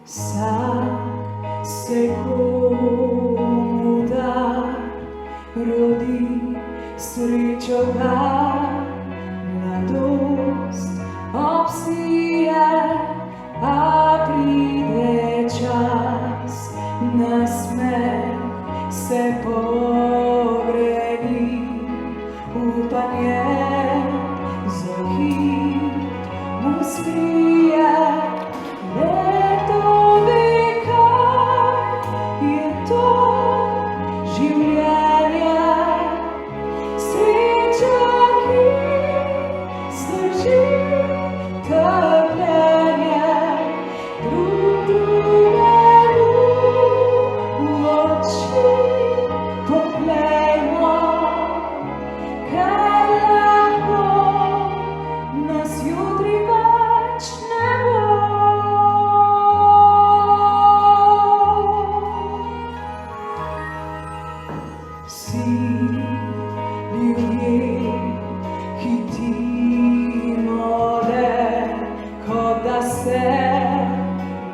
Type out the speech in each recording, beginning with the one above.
Vsak se komu da, rodi srečo ga, mladost obsije, a pride čas, nasmeh se pogreni, upanje za hip mu skrije. Leto ve, kaj je to življenje, sreča, ki zdrži trpljenje, drug drugemu v oči poglejmo, ker lahko nas jutri več ne bo. Vsi ljudje hitimo le, kot da se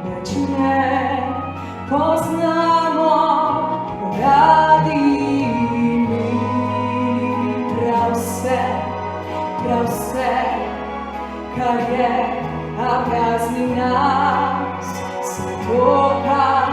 več ne poznamo, radi mi prav vse, kar je, a prazni nas se to, kar